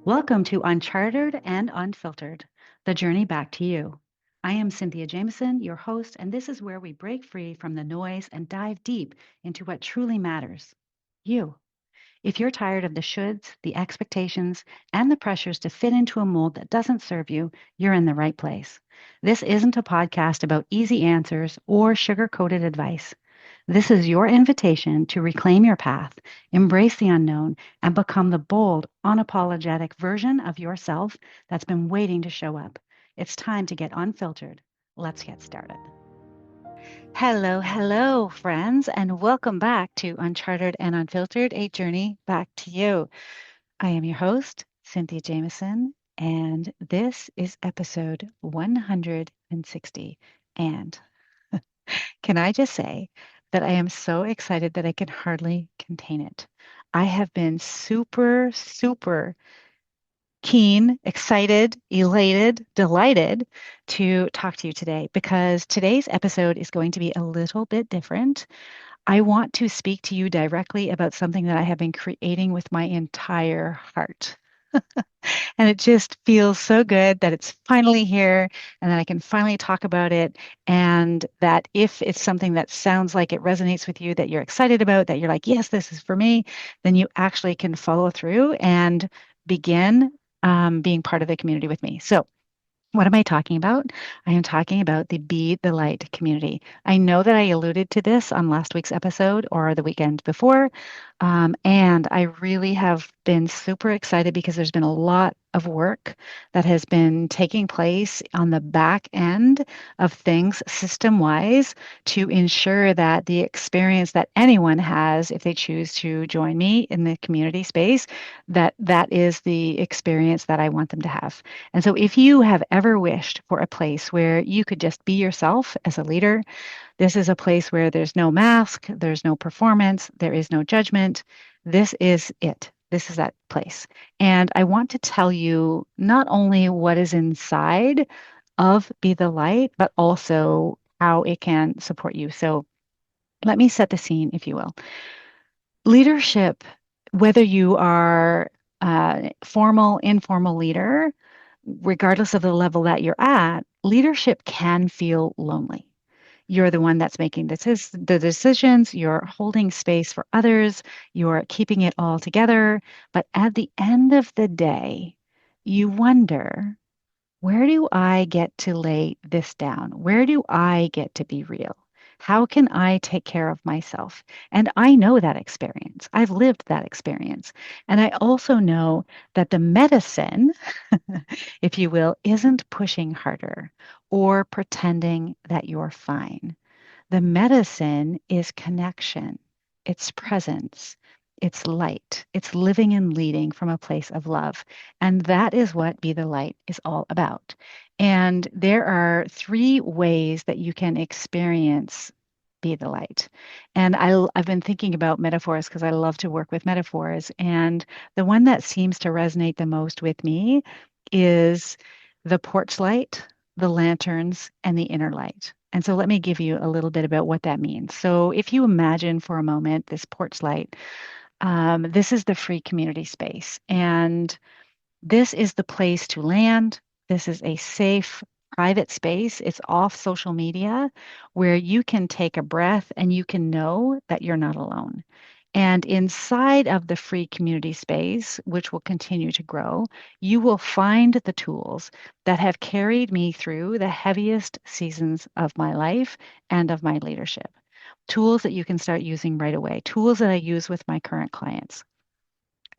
Welcome to Uncharted and Unfiltered, the journey back to you. I am Cynthia Jameson, your host, and this is where we break free from the noise and dive deep into what truly matters you. If you're tired of the shoulds, the expectations, and the pressures to fit into a mold that doesn't serve you, you're in the right place. This isn't a podcast about easy answers or sugar coated advice. This is your invitation to reclaim your path, embrace the unknown, and become the bold, unapologetic version of yourself that's been waiting to show up. It's time to get unfiltered. Let's get started. Hello, hello, friends, and welcome back to Uncharted and Unfiltered, a journey back to you. I am your host, Cynthia Jameson, and this is episode 160. And can I just say that I am so excited that I can hardly contain it? I have been super, super keen, excited, elated, delighted to talk to you today because today's episode is going to be a little bit different. I want to speak to you directly about something that I have been creating with my entire heart. And it just feels so good that it's finally here and that I can finally talk about it. And that if it's something that sounds like it resonates with you, that you're excited about, that you're like, yes, this is for me, then you actually can follow through and begin being part of the community with me. So, what am I talking about? I am talking about the Be the Light community. I know that I alluded to this on last week's episode or the weekend before, and I really have been super excited because there's been a lot of work that has been taking place on the back end of things system wise to ensure that the experience that anyone has if they choose to join me in the community space, that is the experience that I want them to have. And so if you have ever wished for a place where you could just be yourself as a leader, this is a place where there's no mask, there's no performance, there is no judgment. This is it. This is that place. And I want to tell you not only what is inside of Be the Light, but also how it can support you. So let me set the scene, if you will. Leadership, whether you are a formal, informal leader, regardless of the level that you're at, leadership can feel lonely. You're the one that's making the decisions, you're holding space for others, you're keeping it all together. But at the end of the day, you wonder, where do I get to lay this down? Where do I get to be real? How can I take care of myself? And I know that experience. I've lived that experience. And I also know that the medicine, if you will, isn't pushing harder or pretending that you're fine. The medicine is connection, it's presence, it's light, it's living and leading from a place of love. And that is what Be the Light is all about. And there are three ways that you can experience Be the Light. And I've been thinking about metaphors because I love to work with metaphors. And the one that seems to resonate the most with me is the porch light, the lanterns, and the inner light. And so let me give you a little bit about what that means. So if you imagine for a moment this porch light, this is the free community space. And this is the place to land. This is a safe, private space. It's off social media where you can take a breath and you can know that you're not alone. And inside of the free community space, which will continue to grow, you will find the tools that have carried me through the heaviest seasons of my life and of my leadership. Tools that you can start using right away, tools that I use with my current clients.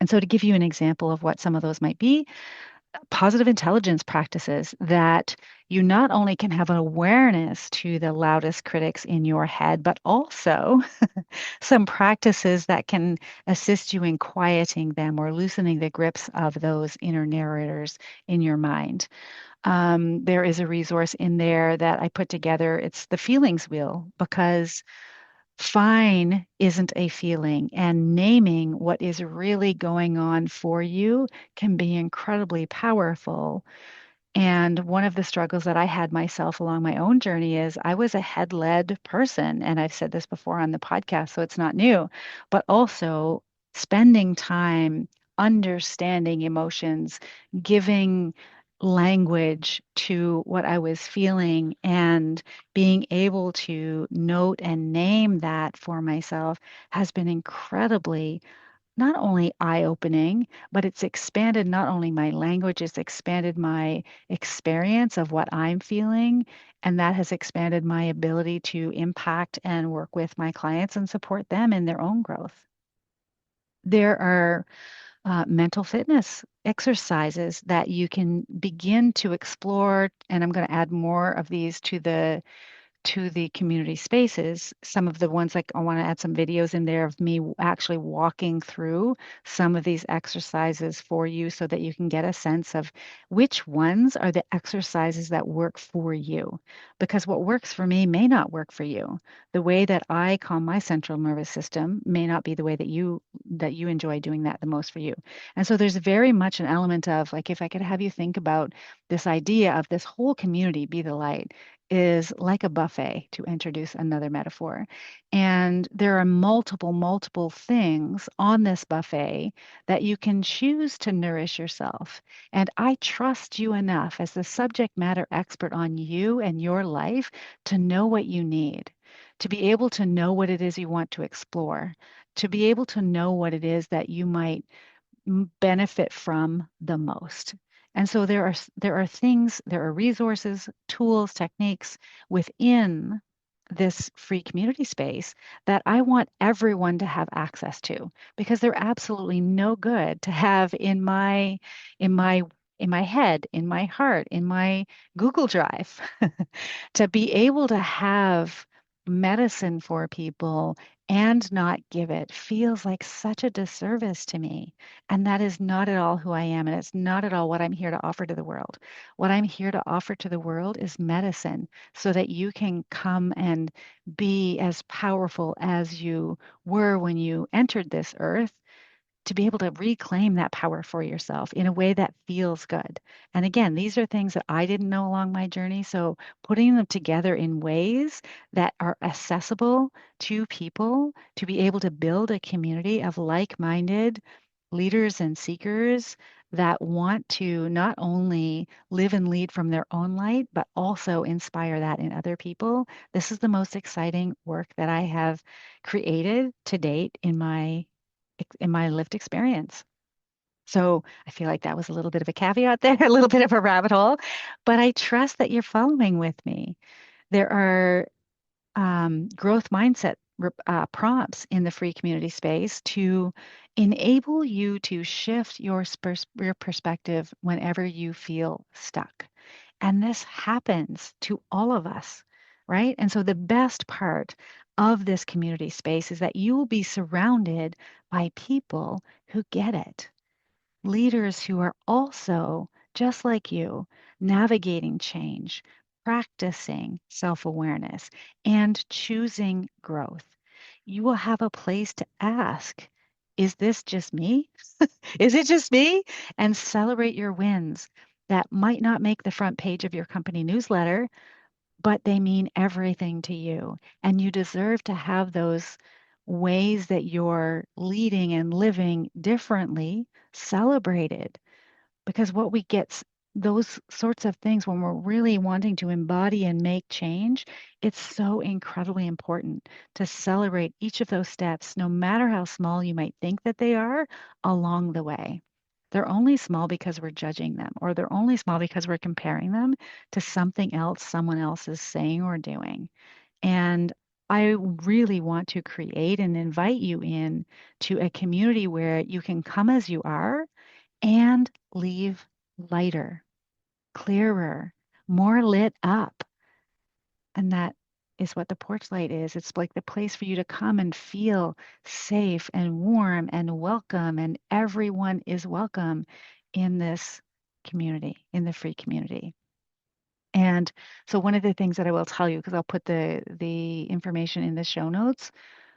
And so, to give you an example of what some of those might be, positive intelligence practices that you not only can have awareness to the loudest critics in your head, but also some practices that can assist you in quieting them or loosening the grips of those inner narrators in your mind. There is a resource in there that I put together. It's the feelings wheel because fine isn't a feeling, and naming what is really going on for you can be incredibly powerful. And one of the struggles that I had myself along my own journey is I was a head led person. And I've said this before on the podcast, so it's not new, but also spending time understanding emotions, giving language to what I was feeling, and being able to note and name that for myself has been incredibly not only eye-opening, but it's expanded not only my language, it's expanded my experience of what I'm feeling. And that has expanded my ability to impact and work with my clients and support them in their own growth. There are mental fitness exercises that you can begin to explore. And I'm going to add more of these to the community spaces. Some of the ones, like I want to add some videos in there of me actually walking through some of these exercises for you so that you can get a sense of which ones are the exercises that work for you. Because what works for me may not work for you. The way that I calm my central nervous system may not be the way that you enjoy doing that the most for you. And so there's very much an element of like if I could have you think about this idea of this whole community be the light is like a buffet, to introduce another metaphor. And there are multiple things on this buffet that you can choose to nourish yourself. And I trust you enough as the subject matter expert on you and your life to know what you need, to be able to know what it is you want to explore, to be able to know what it is that you might benefit from the most. And so there are things, there are resources, tools, techniques within this free community space that I want everyone to have access to because they're absolutely no good to have in my in my head, in my heart, in my Google Drive. To be able to have medicine for people and not give it feels like such a disservice to me. And that is not at all who I am. And it's not at all what I'm here to offer to the world. What I'm here to offer to the world is medicine so that you can come and be as powerful as you were when you entered this earth, to be able to reclaim that power for yourself in a way that feels good. And again, these are things that I didn't know along my journey. So putting them together in ways that are accessible to people to be able to build a community of like-minded leaders and seekers that want to not only live and lead from their own light, but also inspire that in other people. This is the most exciting work that I have created to date in my lived experience. So I feel like that was a little bit of a caveat there, a little bit of a rabbit hole, but I trust that you're following with me. There are growth mindset prompts in the free community space to enable you to shift your perspective whenever you feel stuck. And this happens to all of us, right? And so the best part of this community space is that you will be surrounded by people who get it, leaders who are also, just like you, navigating change, practicing self awareness, and choosing growth. You will have a place to ask, is this just me? Is it just me? And celebrate your wins that might not make the front page of your company newsletter, but they mean everything to you. And you deserve to have those ways that you're leading and living differently celebrated. Because what we get, those sorts of things, when we're really wanting to embody and make change, it's so incredibly important to celebrate each of those steps, no matter how small you might think that they are along the way. They're only small because we're judging them, or they're only small because we're comparing them to something else someone else is saying or doing. And I really want to create and invite you in to a community where you can come as you are and leave lighter, clearer, more lit up. And that is what the porch light is. It's like the place for you to come and feel safe and warm and welcome. And everyone is welcome in this community, in the free community. And so one of the things that I will tell you, because I'll put the information in the show notes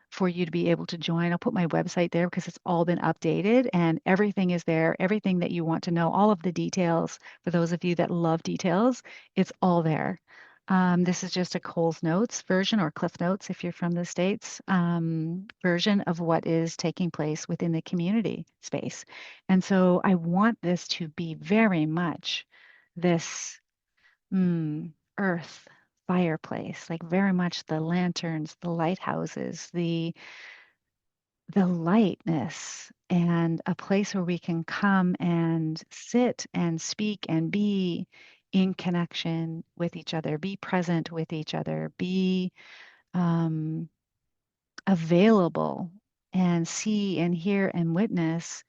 for you to be able to join. I'll put my website there because it's all been updated and everything is there. Everything that you want to know, all of the details, for those of you that love details, it's all there. This is just a Cole's Notes version or Cliff Notes if you're from the States version of what is taking place within the community space. And so I want this to be very much this earth fireplace, like very much the lanterns, the lighthouses, the lightness, and a place where we can come and sit and speak and be in connection with each other, be present with each other, be um, available and see and hear and witness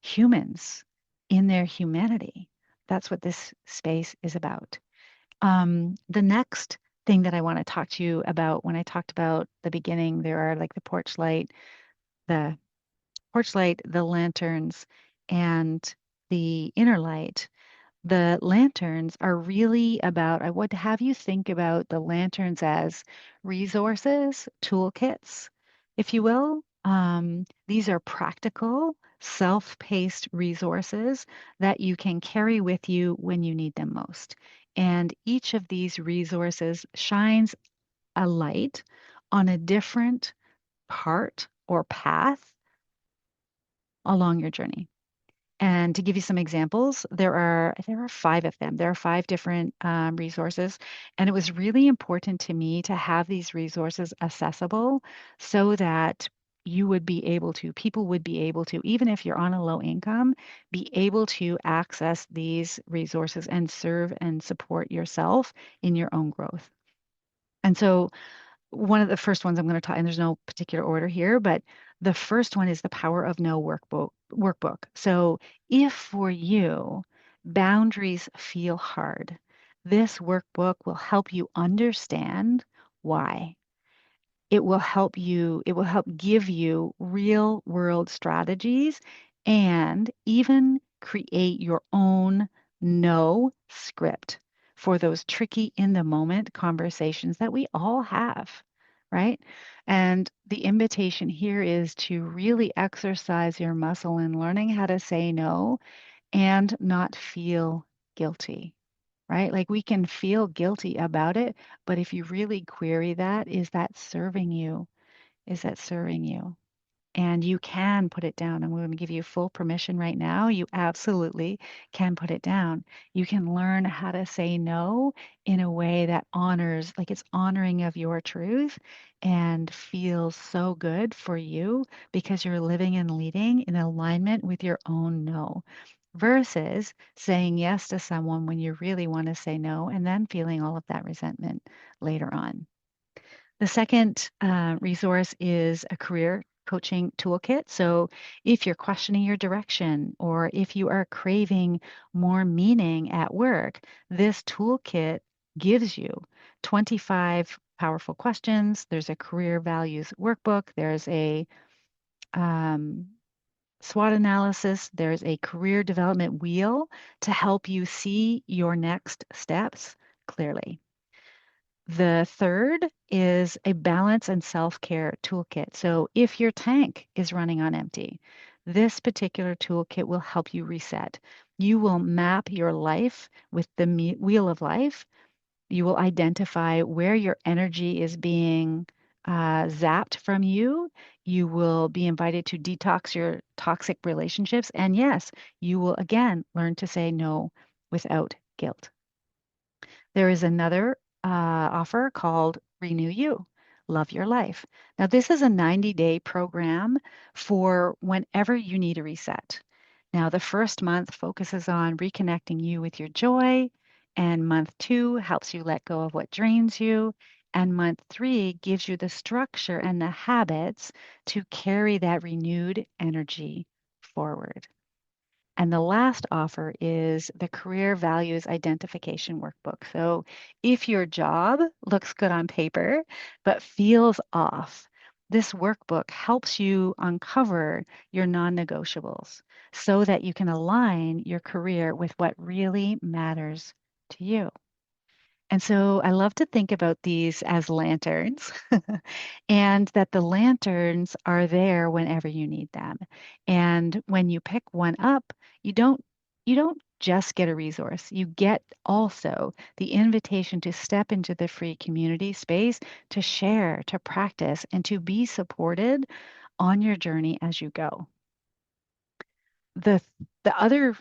humans in their humanity. That's what this space is about. The next thing that I want to talk to you about, when I talked about the beginning, there are like the porch light, the lanterns, and the inner light. The lanterns are really about, I would have you think about the lanterns as resources, toolkits, if you will. These are practical, self-paced resources that you can carry with you when you need them most. And each of these resources shines a light on a different part or path along your journey. And to give you some examples, there are five of them. There are five different resources, and it was really important to me to have these resources accessible so that people would be able to, even if you're on a low income, be able to access these resources and serve and support yourself in your own growth. And so one of the first ones I'm going to talk, and there's no particular order here, but the first one is the Power of No workbook. So if for you boundaries feel hard, this workbook will help you understand why. It will help give you real world strategies and even create your own no script for those tricky in the moment conversations that we all have, right? And the invitation here is to really exercise your muscle in learning how to say no and not feel guilty, right? Like we can feel guilty about it, but if you really query that, is that serving you? Is that serving you? And you can put it down. I'm going to give you full permission right now. You absolutely can put it down. You can learn how to say no in a way that honors, like it's honoring of your truth and feels so good for you because you're living and leading in alignment with your own no versus saying yes to someone when you really want to say no and then feeling all of that resentment later on. The second resource is a career coaching toolkit. So, if you're questioning your direction or if you are craving more meaning at work, this toolkit gives you 25 powerful questions. There's a career values workbook, there's a um, SWOT analysis, there's a career development wheel to help you see your next steps clearly. The third is a balance and self-care toolkit. So if your tank is running on empty, this particular toolkit will help you reset. You will map your life with the wheel of life. You will identify where your energy is being zapped from you. You will be invited to detox your toxic relationships. And yes, you will again learn to say no without guilt. There is another offer called Renew You, Love Your Life. Now, this is a 90-day program for whenever you need a reset. Now, the first month focuses on reconnecting you with your joy, and month two helps you let go of what drains you, and month three gives you the structure and the habits to carry that renewed energy forward. And the last offer is the Career Values Identification Workbook. So if your job looks good on paper, but feels off, this workbook helps you uncover your non negotiables so that you can align your career with what really matters to you. And so I love to think about these as lanterns and that the lanterns are there whenever you need them. And when you pick one up, you don't you don't just get a resource. You get also the invitation to step into the free community space, to share, to practice, and to be supported on your journey as you go. The the other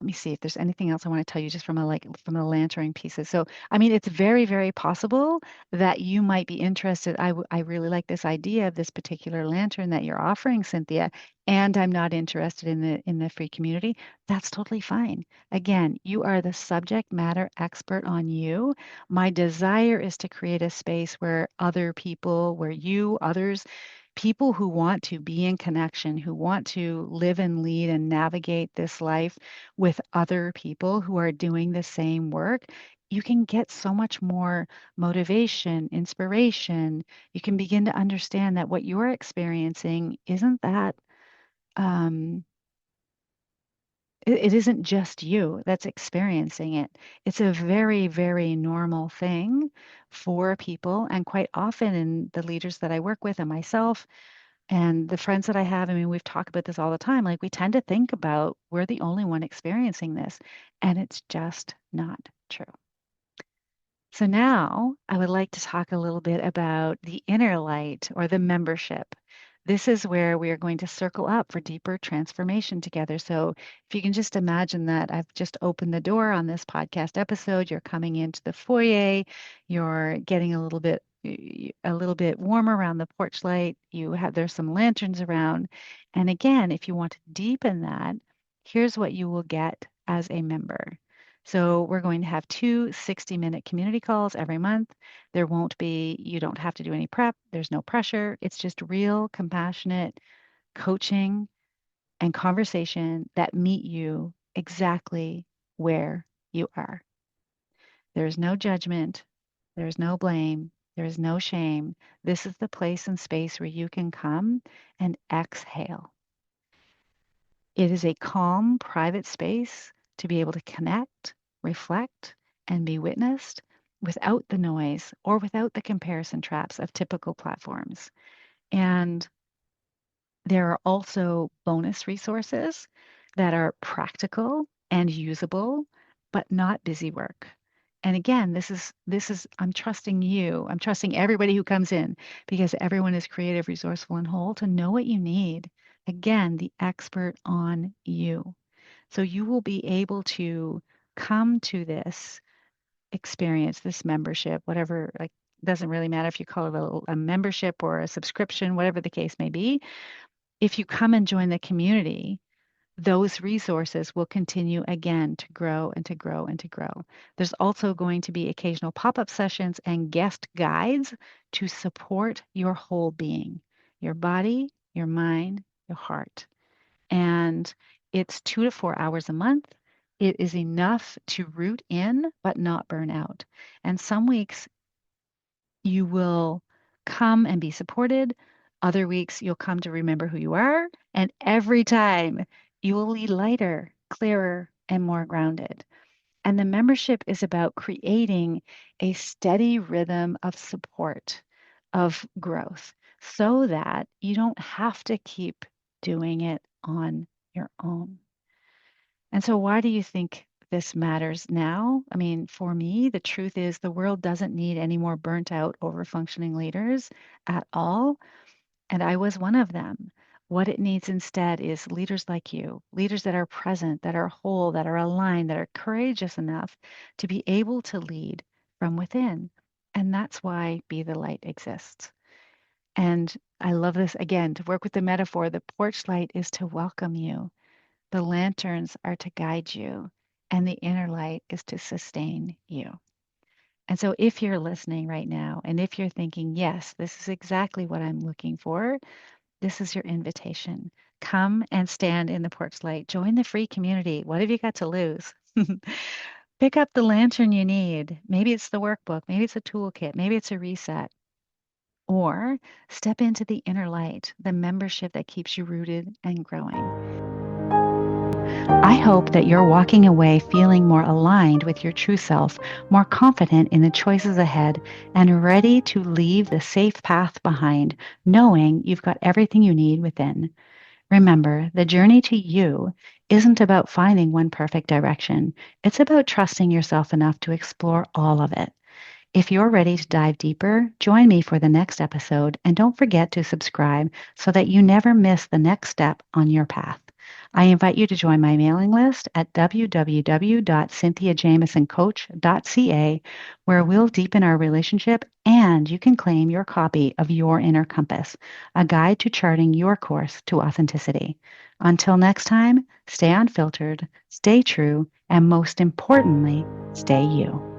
let me see if there's anything else I want to tell you just from the lantern pieces. So, I mean, it's very, very possible that you might be interested. I really like this idea of this particular lantern that you're offering, Cynthia, and I'm not interested in the free community. That's totally fine. Again, you are the subject matter expert on you. My desire is to create a space where other people, where you, others, people who want to be in connection, who want to live and lead and navigate this life with other people who are doing the same work, you can get so much more motivation, inspiration. You can begin to understand that what you're experiencing isn't that, um, it isn't just you that's experiencing it. It's a very, very normal thing for people. And quite often, in the leaders that I work with and myself, and the friends that I have, I mean, we've talked about this all the time. Like, we tend to think about we're the only one experiencing this, and it's just not true. So now I would like to talk a little bit about the inner light or the membership. This is where we are going to circle up for deeper transformation together. So if you can just imagine that I've just opened the door on this podcast episode, you're coming into the foyer, you're getting a little bit warm around the porch light. There's some lanterns around. And again, if you want to deepen that, here's what you will get as a member. So we're going to have two 60-minute community calls every month. You don't have to do any prep. There's no pressure. It's just real, compassionate coaching and conversation that meet you exactly where you are. There's no judgment. There's no blame. There is no shame. This is the place and space where you can come and exhale. It is a calm, private space to be able to connect, reflect, and be witnessed without the noise or without the comparison traps of typical platforms. And there are also bonus resources that are practical and usable, but not busy work. And again, this is I'm trusting you. I'm trusting everybody who comes in because everyone is creative, resourceful, and whole to know what you need. Again, the expert on you. So you will be able to come to this experience, this membership, whatever, like, doesn't really matter if you call it a membership or a subscription, whatever the case may be. If you come and join the community, those resources will continue again to grow and to grow and to grow. There's also going to be occasional pop-up sessions and guest guides to support your whole being, your body, your mind, your heart. And it's 2 to 4 hours a month. It is enough to root in, but not burn out. And some weeks you will come and be supported. Other weeks you'll come to remember who you are. And every time you will lead lighter, clearer, and more grounded. And the membership is about creating a steady rhythm of support, of growth, so that you don't have to keep doing it on your own. And so, why do you think this matters now? I mean, for me, the truth is the world doesn't need any more burnt out, over functioning leaders at all. And I was one of them. What it needs instead is leaders like you, leaders that are present, that are whole, that are aligned, that are courageous enough to be able to lead from within. And that's why Be the Light exists. And I love this again, to work with the metaphor, the porch light is to welcome you. The lanterns are to guide you, and the inner light is to sustain you. And so, if you're listening right now, and if you're thinking, yes, this is exactly what I'm looking for, this is your invitation. Come and stand in the porch light. Join the free community. What have you got to lose? Pick up the lantern you need. Maybe it's the workbook. Maybe it's a toolkit. Maybe it's a reset. Or step into the inner light, the membership that keeps you rooted and growing. I hope that you're walking away feeling more aligned with your true self, more confident in the choices ahead, and ready to leave the safe path behind, knowing you've got everything you need within. Remember, the journey to you isn't about finding one perfect direction. It's about trusting yourself enough to explore all of it. If you're ready to dive deeper, join me for the next episode and don't forget to subscribe so that you never miss the next step on your path. I invite you to join my mailing list at www.cynthiajamesoncoach.ca, where we'll deepen our relationship and you can claim your copy of Your Inner Compass, a guide to charting your course to authenticity. Until next time, stay unfiltered, stay true, and most importantly, stay you.